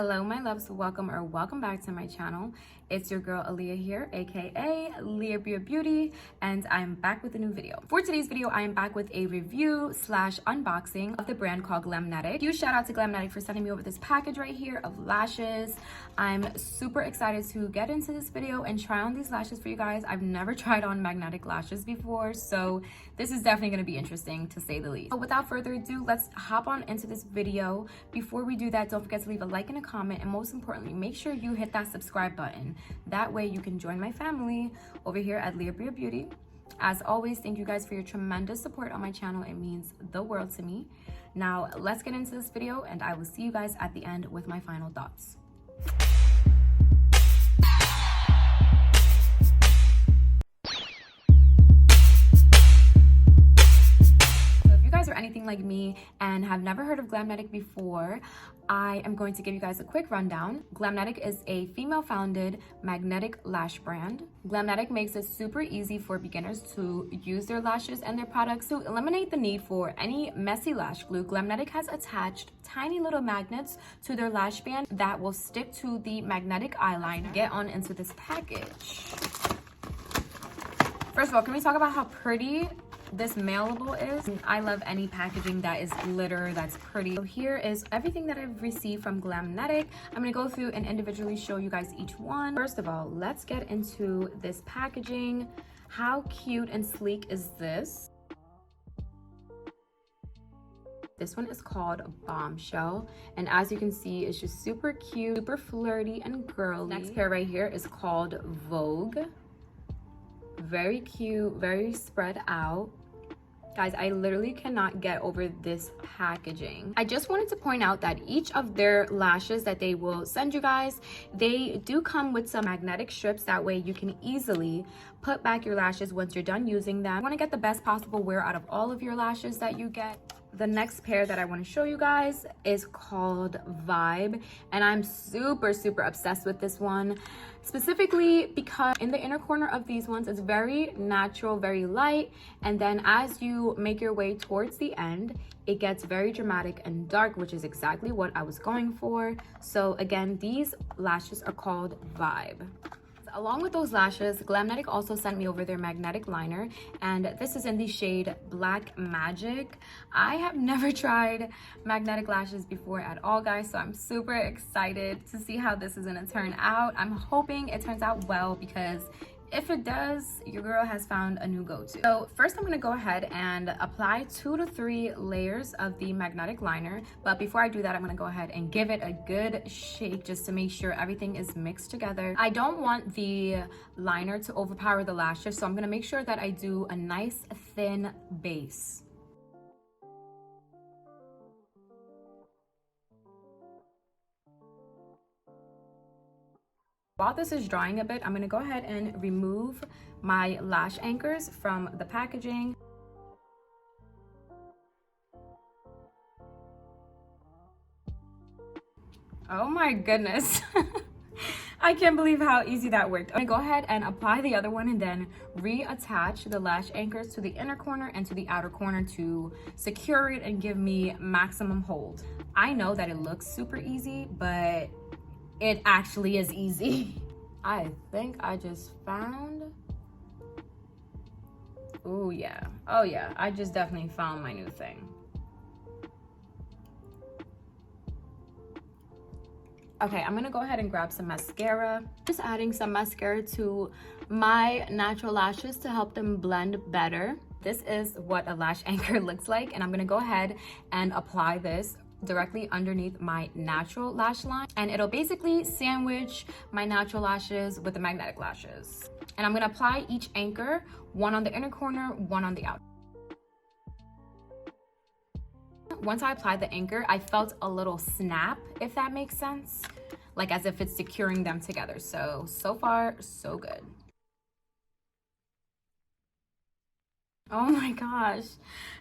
Hello my loves, welcome back to my channel. It's your girl Aaliyah here, aka Bria Beauty, and I'm back with a new video. For today's video, I am back with a review slash unboxing of the brand called Glamnetic. Huge shout out to Glamnetic for sending me over this package right here of lashes. I'm super excited to get into this video and try on these lashes for you guys. I've never tried on magnetic lashes before, so this is definitely going to be interesting to say the least. But without further ado, let's hop on into this video. Before we do that, don't forget to leave a like and a comment, and most importantly, make sure you hit that subscribe button. That way you can join my family over here at Bria Beauty. As always, thank you guys for your tremendous support on my channel. It means the world to me. Now let's get into this video, and I will see you guys at the end with my final thoughts. Or anything like me and have never heard of Glamnetic before, I am going to give you guys a quick rundown. Glamnetic is a female-founded magnetic lash brand. Glamnetic makes it super easy for beginners to use their lashes and their products. To eliminate the need for any messy lash glue, Glamnetic has attached tiny little magnets to their lash band that will stick to the magnetic eyeliner. Get on into this package. First of all, can we talk about how pretty this mailable is? I love any packaging that is glitter, that's pretty. So here is everything that I've received from Glamnetic. I'm gonna go through and individually show you guys each one. First of all, let's get into this packaging. How cute and sleek is this? This one is called Bombshell, and as you can see, it's just super cute, super flirty and girly. Next pair right here is called Vogue. Very cute, very spread out. Guys, I literally cannot get over this packaging. I just wanted to point out that each of their lashes that they will send you guys, they do come with some magnetic strips. That way you can easily put back your lashes once you're done using them. You want to get the best possible wear out of all of your lashes that you get. The next pair that I want to show you guys is called Vibe, and I'm super obsessed with this one, specifically because in the inner corner of these ones, it's very natural, very light, and then as you make your way towards the end, it gets very dramatic and dark, which is exactly what I was going for. So again, these lashes are called Vibe. Along with those lashes, Glamnetic also sent me over their magnetic liner, and this is in the shade Black Magic. I have never tried magnetic lashes before at all, guys, so I'm super excited to see how this is gonna turn out. I'm hoping it turns out well, because if it does, your girl has found a new go-to. So first I'm gonna go ahead and apply 2 to 3 layers of the magnetic liner. But before I do that, I'm gonna go ahead and give it a good shake just to make sure everything is mixed together. I don't want the liner to overpower the lashes, so I'm gonna make sure that I do a nice thin base. While this is drying a bit, I'm gonna go ahead and remove my lash anchors from the packaging. Oh my goodness. I can't believe how easy that worked. I'm gonna go ahead and apply the other one and then reattach the lash anchors to the inner corner and to the outer corner to secure it and give me maximum hold. I know that it looks super easy, but it actually is easy. I think I just found, oh yeah, I just definitely found my new thing. Okay, I'm gonna go ahead and grab some mascara. Just adding some mascara to my natural lashes to help them blend better. This is what a lash anchor looks like, and I'm gonna go ahead and apply this directly underneath my natural lash line, and it'll basically sandwich my natural lashes with the magnetic lashes. And I'm gonna apply each anchor, one on the inner corner, one on the outer. Once I applied the anchor, I felt a little snap, if that makes sense, like as if it's securing them together. So far, so good. Oh my gosh,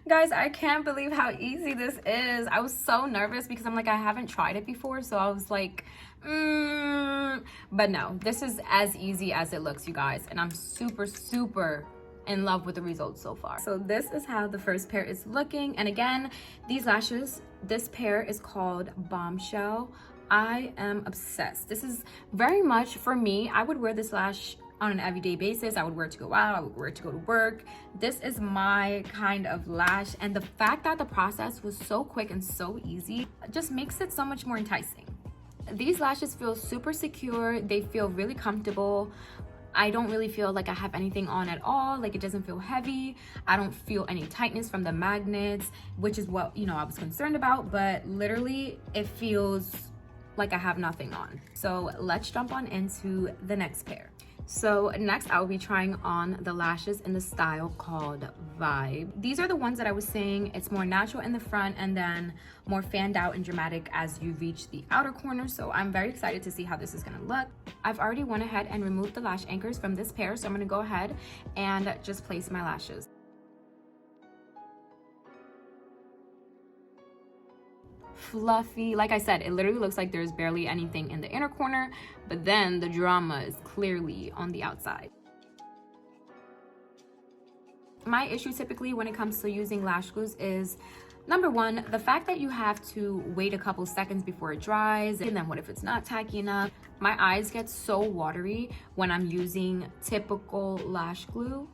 guys, I can't believe how easy this is. I was so nervous because I'm like, I haven't tried it before, so I was like, but no, this is as easy as it looks, you guys, and I'm super in love with the results so far. So this is how the first pair is looking. And again, these lashes, this pair is called Bombshell. I am obsessed. This is very much for me. I would wear this lash on an everyday basis. I would wear it to go out, I would wear it to go to work. This is my kind of lash, and the fact that the process was so quick and so easy just makes it so much more enticing. These lashes feel super secure, they feel really comfortable. I don't really feel like I have anything on at all. Like, it doesn't feel heavy. I don't feel any tightness from the magnets, which is what, you know, I was concerned about, but literally it feels like I have nothing on. So let's jump on into the next pair. So next I will be trying on the lashes in the style called Vibe. These are the ones that I was saying, it's more natural in the front and then more fanned out and dramatic as you reach the outer corner. So I'm very excited to see how this is gonna look. I've already went ahead and removed the lash anchors from this pair, so I'm gonna go ahead and just place my lashes. Fluffy. Like I said, it literally looks like there's barely anything in the inner corner, but then the drama is clearly on the outside. My issue typically when it comes to using lash glues is, number one, the fact that you have to wait a couple seconds before it dries, and then what if it's not tacky enough? My eyes get so watery when I'm using typical lash glue,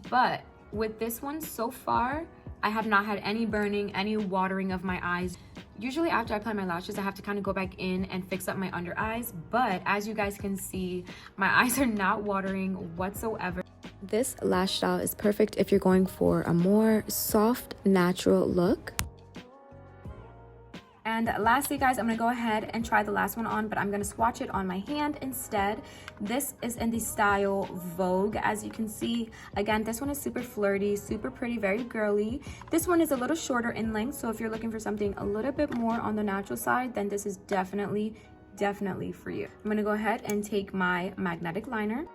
but with this one so far, I have not had any burning, any watering of my eyes. Usually after I apply my lashes, I have to kind of go back in and fix up my under eyes, but as you guys can see, my eyes are not watering whatsoever. This lash style is perfect if you're going for a more soft, natural look. And lastly, guys, I'm gonna go ahead and try the last one on, but I'm gonna swatch it on my hand instead. This is in the style Vogue, as you can see. Again, this one is super flirty, super pretty, very girly. This one is a little shorter in length, so if you're looking for something a little bit more on the natural side, then this is definitely for you. I'm gonna go ahead and take my magnetic liner.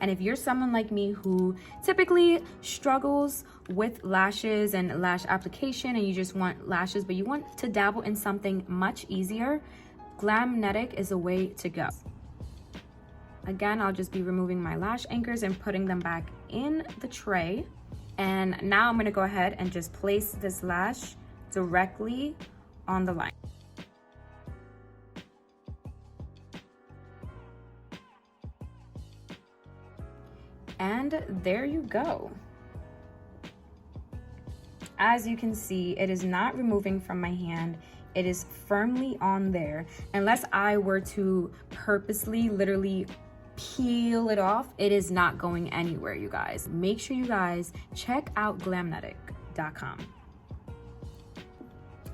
And if you're someone like me who typically struggles with lashes and lash application and you just want lashes, but you want to dabble in something much easier, Glamnetic is a way to go. Again, I'll just be removing my lash anchors and putting them back in the tray. And now I'm gonna go ahead and just place this lash directly on the line. And there you go. As you can see, it is not removing from my hand. It is firmly on there. Unless I were to purposely, literally peel it off, it is not going anywhere, you guys. Make sure you guys check out glamnetic.com.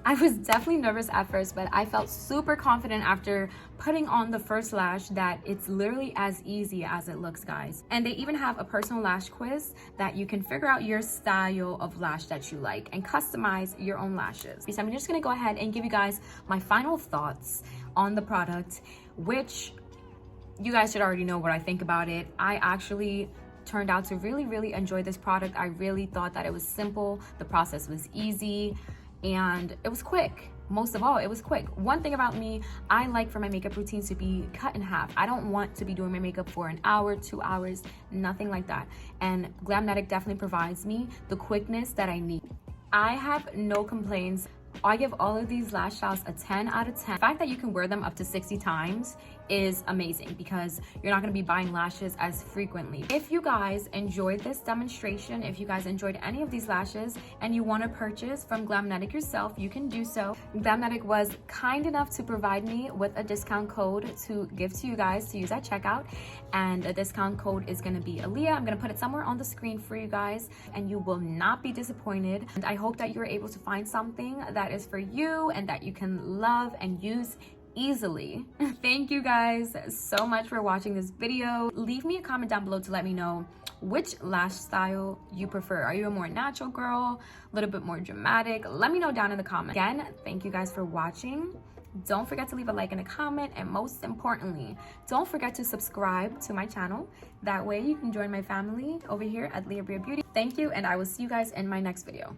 I was definitely nervous at first, but I felt super confident after putting on the first lash that it's literally as easy as it looks, guys. And they even have a personal lash quiz that you can figure out your style of lash that you like and customize your own lashes. So I'm just gonna go ahead and give you guys my final thoughts on the product, which you guys should already know what I think about it. I actually turned out to really enjoy this product. I really thought that it was simple, the process was easy, and it was quick. Most of all, it was quick. One thing about me, I like for my makeup routine to be cut in half. I don't want to be doing my makeup for an hour, 2 hours, nothing like that. And Glamnetic definitely provides me the quickness that I need. I have no complaints. I give all of these lash styles a 10 out of 10. The fact that you can wear them up to 60 times is amazing because you're not going to be buying lashes as frequently. If you guys enjoyed this demonstration, if you guys enjoyed any of these lashes and you want to purchase from Glamnetic yourself, you can do so. Glamnetic was kind enough to provide me with a discount code to give to you guys to use at checkout, and the discount code is going to be Aaliyah. I'm going to put it somewhere on the screen for you guys and you will not be disappointed. And I hope that you're able to find something that is for you and that you can love and use easily. Thank you guys so much for watching this video. Leave me a comment down below to let me know which lash style you prefer. Are you a more natural girl, a little bit more dramatic? Let me know down in the comments. Again, thank you guys for watching. Don't forget to leave a like and a comment, and most importantly, don't forget to subscribe to my channel. That way you can join my family over here at Bria Beauty. Thank you, and I will see you guys in my next video.